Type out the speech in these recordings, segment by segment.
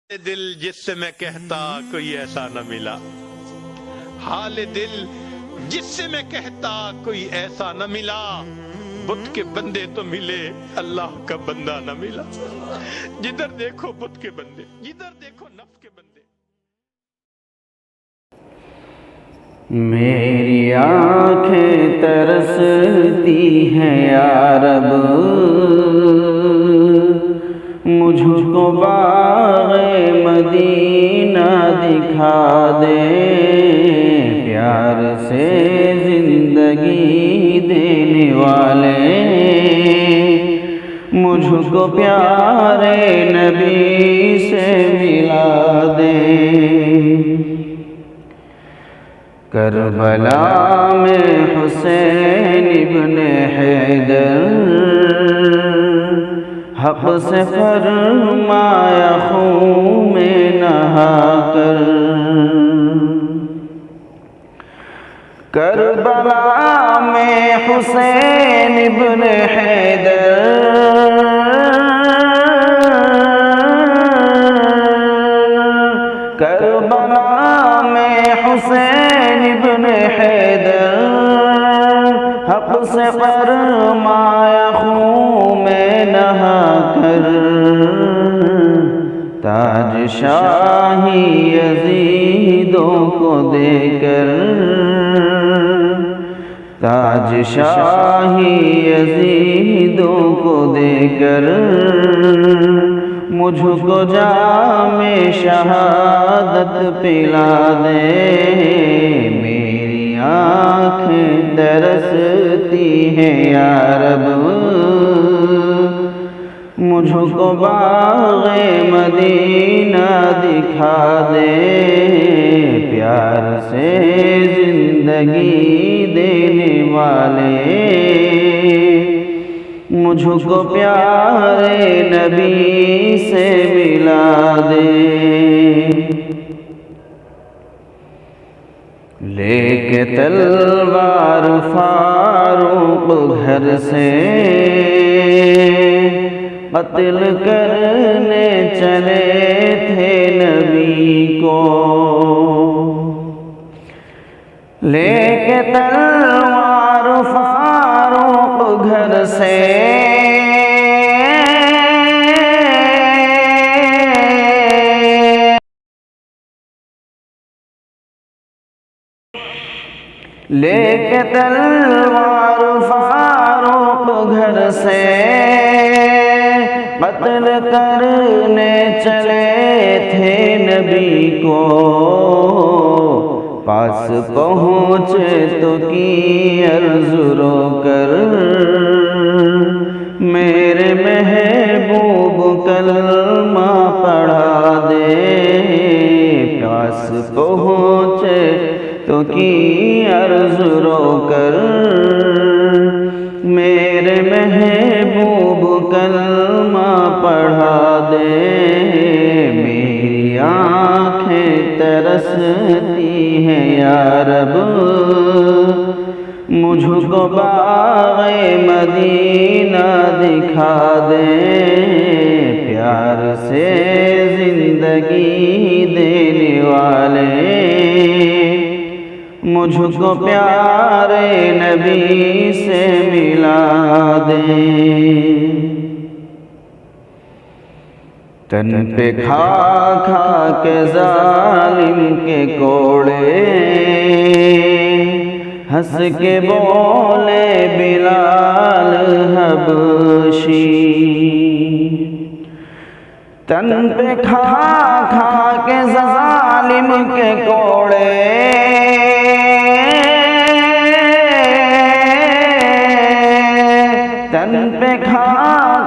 دل جس سے میں کہتا کوئی ایسا نہ ملا، حال دل جس سے میں کہتا کوئی ایسا نہ ملا، بت کے بندے تو ملے اللہ کا بندہ نہ ملا۔ جدھر دیکھو بت کے بندے، جدھر دیکھو نفس کے بندے۔ میری آنکھیں ترستی ہیں یا رب، مجھ کو باغ مدینہ دکھا دے، پیار سے زندگی دینے والے مجھ کو پیارے نبی سے ملا دے۔ کربلا میں حسین ابن حیدر حق سے فرمایا خون میں نہا کر، کربلا میں حسین ابن حیدر کربلا میں حسین ابن حیدر حق سے فرمایا خون میں نہا کر، تاج شاہی یزیدوں کو دے کر، تاج شاہی یزیدوں کو دے کر، مجھ کو جام شہادت پلا دے۔ میری آنکھیں ترستی ہیں یا رب، مجھ کو باغ مدینہ دکھا دے، پیار سے زندگی دینے والے مجھ کو پیارے نبی سے ملا دے۔ لے کے تلوار فاروق گھر سے قتل کرنے چلے تھے نبی کو، لے کے تلوار فاروق گھر سے لے کے تلوار فاروق گھر سے قتل کرنے چلے تھے نبی کو، پاس پہنچے تو کی عرض رو کر، میرے محبوب کلمہ پڑھا دے، پاس پہنچے تو کی عرض رو کر، میرے محبوب کلمہ پڑھا دے۔ میری آنکھیں ترستی ہیں یا رب، مجھ کو باغ مدینہ دکھا دے، پیار سے زندگی دینے والے مجھ کو پیارے نبی سے ملا دے۔ تن پہ کھا کھا کے ظالم کے کوڑے، ہنس کے بولے بلال حبشی، تن پہ کھا کھا کے ظالم کے کوڑے، تن پہ کھا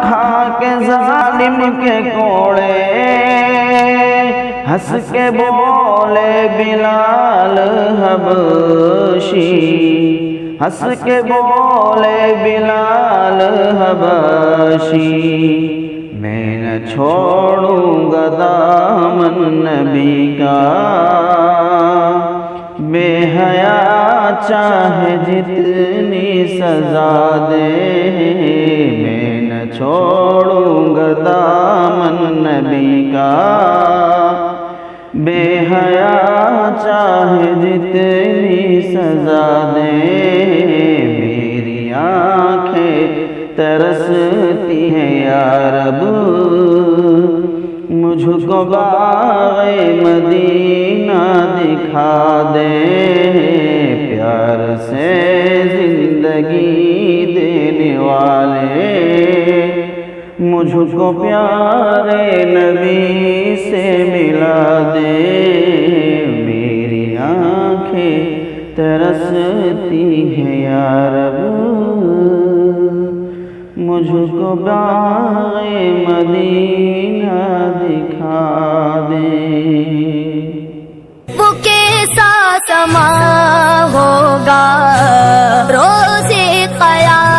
کھا کے ظالم کے کوڑے، ہنس کے بولے بلال حبشی، ہنس کے بولے بلال حبشی، میں نہ چھوڑوں گا دامن نبی کا، بے حیا چاہے جتنی سزا دے، میں نہ چھوڑوں گا دامن نبی کا، بے حیا چاہے جتنی سزا دے، میری آنکھیں ترستی ہیں یا رب، مجھ کو باغ مدینہ دکھا دے، پیار سے زندگی دینے والے، مجھ کو پیارے نبی سے ملا دے، میری آنکھیں ترستی ہیں یا رب، مجھ کو باغ مدینہ دکھا دے۔ وہ کیسا سما ہوگا روز قیامت